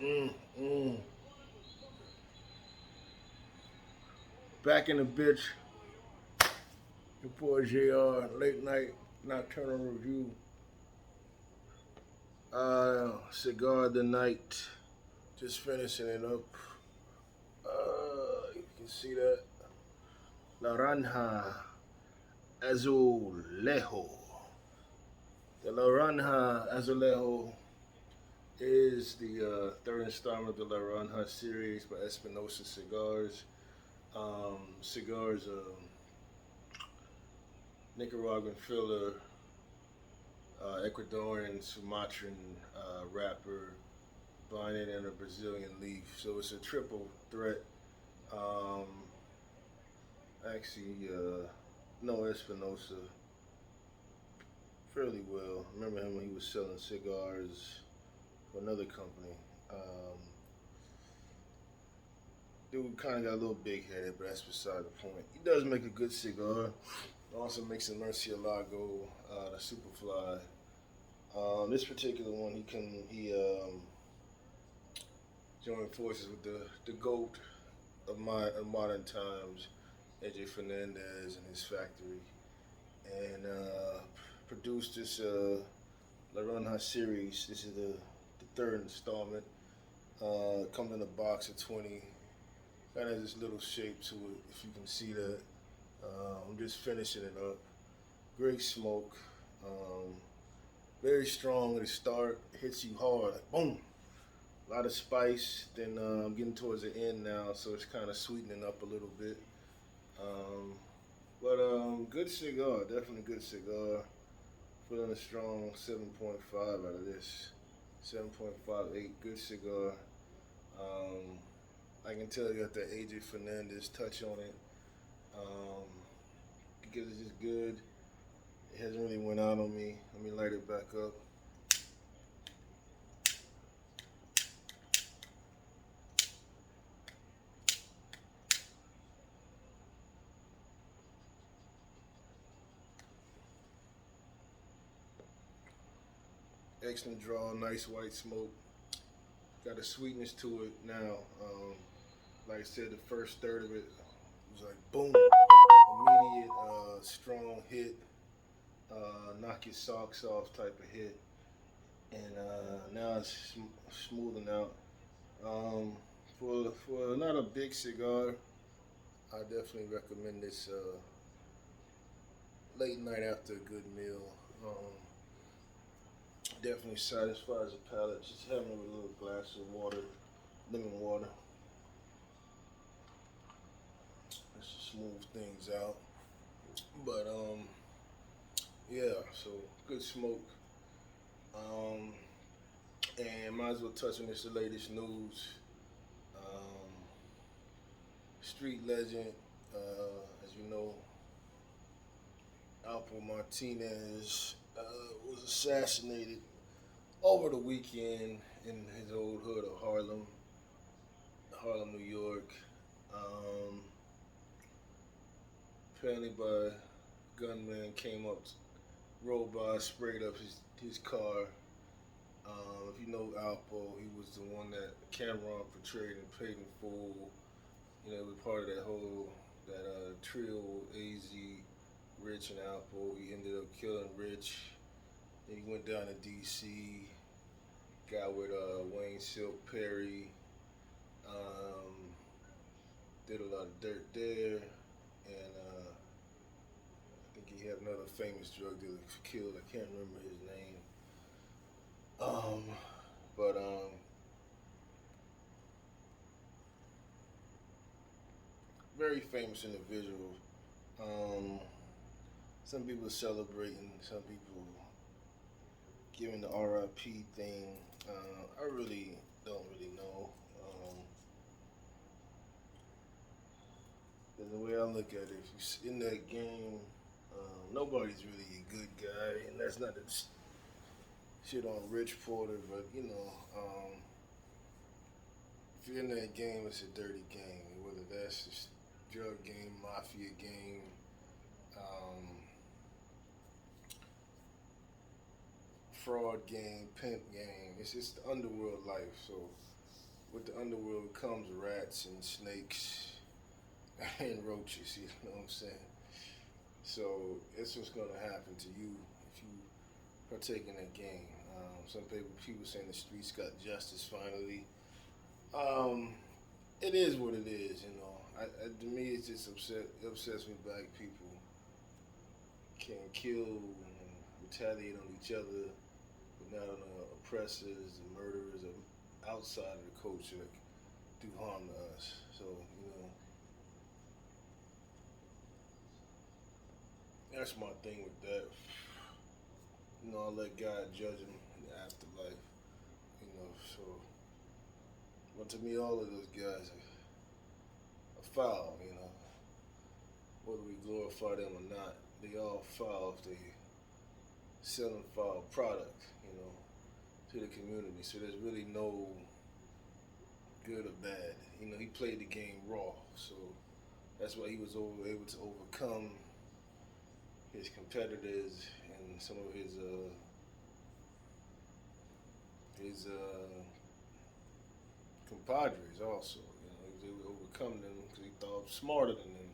Mm, mm. Back in the bitch. Your boy JR, late night nocturnal review. Cigar of the night. Just finishing it up. You can see that. Laranja Azulejo. The Laranja Azulejo is the third installment of the Laranja series by Espinosa Cigars. Cigars, Nicaraguan filler, Ecuadorian Sumatran wrapper, binding in a Brazilian leaf. So it's a triple threat. Um, actually, know Espinosa fairly well. I remember him when he was selling cigars for another company. Dude kind of got a little big headed, but that's beside the point. He does make a good cigar. Also makes a Murcielago, the Superfly. This particular one, he joined forces with the goat of modern times, AJ Fernandez and his factory, and produced this La Ronja series. This is the third installment. Comes in a box of 20. Kind of has this little shape to it, if you can see that. I'm just finishing it up. Great smoke. Um, Very strong at the start. Hits you hard. Like boom. A lot of spice. Then I'm getting towards the end now, so it's kind of sweetening up a little bit. Um, but good cigar. Definitely good cigar. Feeling a strong 7.5 out of this. 7.58. Good cigar. Um, I can tell you got that AJ Fernandez touch on it. Um, because it's just good. It hasn't really went out on me. Let me light it back up. Excellent draw, nice white smoke. Got a sweetness to it now. Like I said, the first third of it was like boom, immediate, strong hit, knock your socks off type of hit, and now it's smoothing out. Um, for not a big cigar, I definitely recommend this late night after a good meal. Definitely satisfies the palate. Just having a little glass of water, lemon water, just to smooth things out. But yeah. So good smoke. Um, and might as well touch on this the latest news. Um, Street legend, as you know, Alpo Martinez was assassinated over the weekend in his old hood of Harlem, New York. Um, Apparently by gunman came up, rolled by, sprayed up his car. If you know Alpo, he was the one that Cameron portrayed and paid in full. You know, he was part of that whole trio, AZ, Rich, and Alpo. He ended up killing Rich. Then he went down to DC, got with Wayne Silk Perry, um, did a lot of dirt there, and I think he had another famous drug dealer killed. I can't remember his name. Um, but very famous individual. Um, some people celebrating, some people giving the RIP thing. I really don't really know. The way I look at it, if you're in that game, nobody's really a good guy, and that's not the shit on Rich Porter, but if you're in that game, it's a dirty game. Whether that's just drug game, mafia game, um, fraud game, pimp game. It's just the underworld life. So with the underworld comes rats and snakes and roaches. You know what I'm saying? So it's what's gonna happen to you if you partake in that game. Some people saying the streets got justice finally. Um, it is what it is, you know. To me, it's just it upsets me black people can kill and retaliate on each other, but not on the oppressors and murderers outside of the culture that do harm to us. So, you know, that's my thing with that. You know, I'll let God judge him in the afterlife. You know, so, but to me, all of those guys are foul. You know, whether we glorify them or not, they all foul if they selling foul product. You know, to the community. So there's really no good or bad. You know, he played the game raw, so that's why he was able to overcome his competitors and some of his compadres also. You know, he was able to overcome them because he thought smarter than them,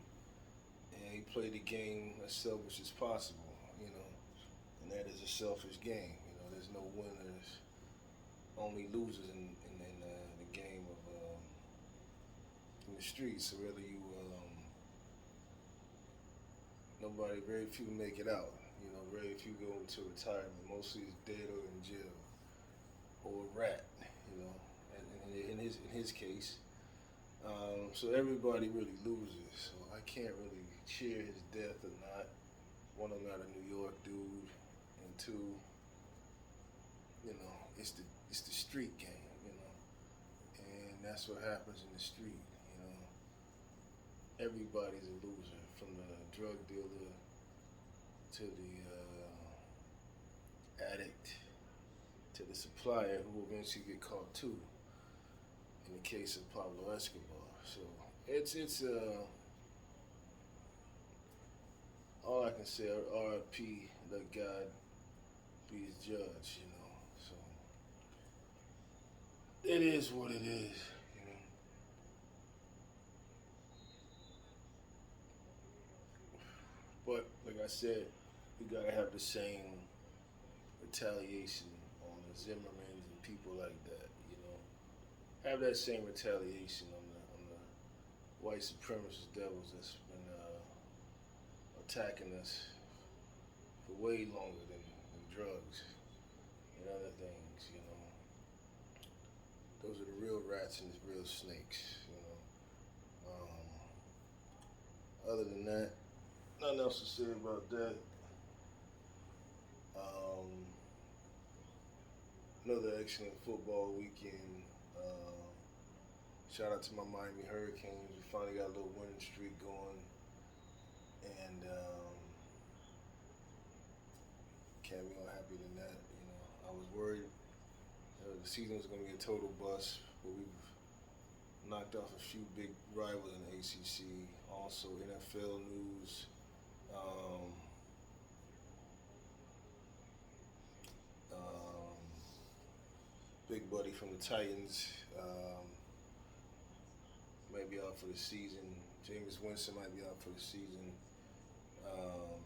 and he played the game as selfish as possible. You know, and that is a selfish game. You know, there's no winners, only losers in the game of in the streets. So whether you nobody, very few make it out. You know, very few go into retirement. Mostly is dead or in jail or a rat. You know, and in his case, so everybody really loses. So I can't really cheer his death or not. One, I'm not a New York dude, and two, you know, it's the street game. You know, and that's what happens in the street. You know, everybody's a loser, from the drug dealer to the addict to the supplier, who will eventually get caught too. In the case of Pablo Escobar, so it's all I can say. R.I.P. Let God be his judge. You know, so it is what it is. You know, but like I said, we gotta have the same retaliation on the Zimmermans and people like that. You know, have that same retaliation on the white supremacist devils that's been attacking us for way longer than drugs and other things. You know, those are the real rats and the real snakes. You know, other than that, nothing else to say about that. Um, Another excellent football weekend. Shout out to my Miami Hurricanes. We finally got a little winning streak going, and can't be more happy than that. You know, I was worried the season was going to be a total bust, but we've knocked off a few big rivals in the ACC. Also, NFL news. Um, um, Big buddy from the Titans might be out for the season. Jameis Winston might be out for the season. Um,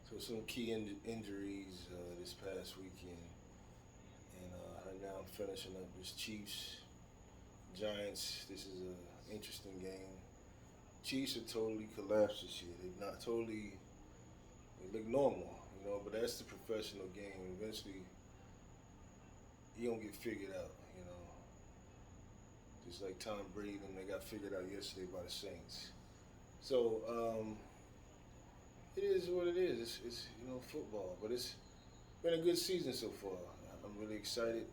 so some key injuries this past weekend, and now I'm finishing up this Chiefs Giants. This is an interesting game. Chiefs are totally collapsed this year. They're not totally. They look normal, you know, but that's the professional game. Eventually, you don't get figured out, you know. Just like Tom Brady and they got figured out yesterday by the Saints. So it is what it is. It's you know, football, but it's been a good season so far. I'm really excited,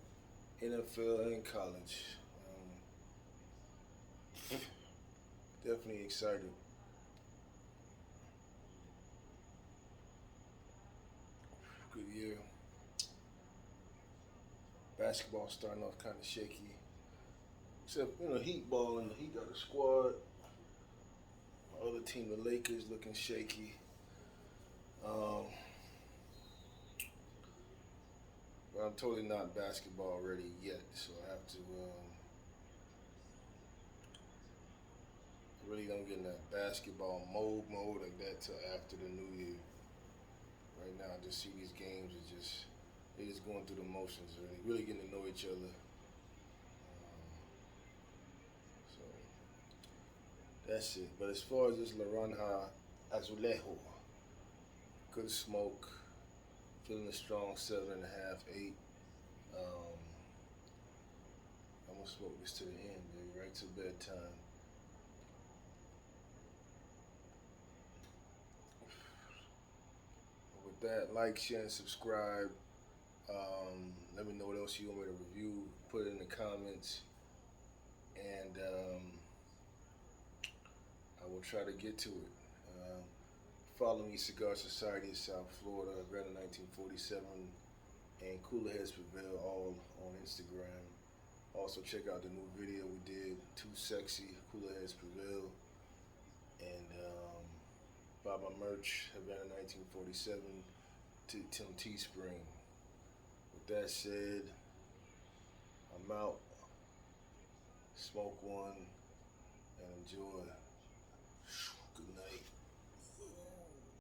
NFL and college. Definitely excited. Good year. Basketball starting off kind of shaky. Except, you know, Heat ball, and the Heat got a squad. My other team, the Lakers, looking shaky. Um, but I'm totally not basketball ready yet, so I have to. Really don't get in that basketball mode like that till after the new year. Right now, I just see these games are just they just going through the motions. Really getting to know each other. So that's it. But as far as this Laranja Azulejo, good smoke. Feeling a strong 7.5, 8. Um, I'm gonna smoke this to the end, baby, right to bedtime. With that, like, share, and subscribe. Let me know what else you want me to review. Put it in the comments, and I will try to get to it. Follow me, Cigar Society of South Florida, Atlanta 1947, and Cooler Heads Prevail, all on Instagram. Also, check out the new video we did, Too Sexy, Cooler Heads Prevail, and buy my merch, Havana 1947, to Tim Teespring. With that said, I'm out. Smoke one and enjoy. Good night.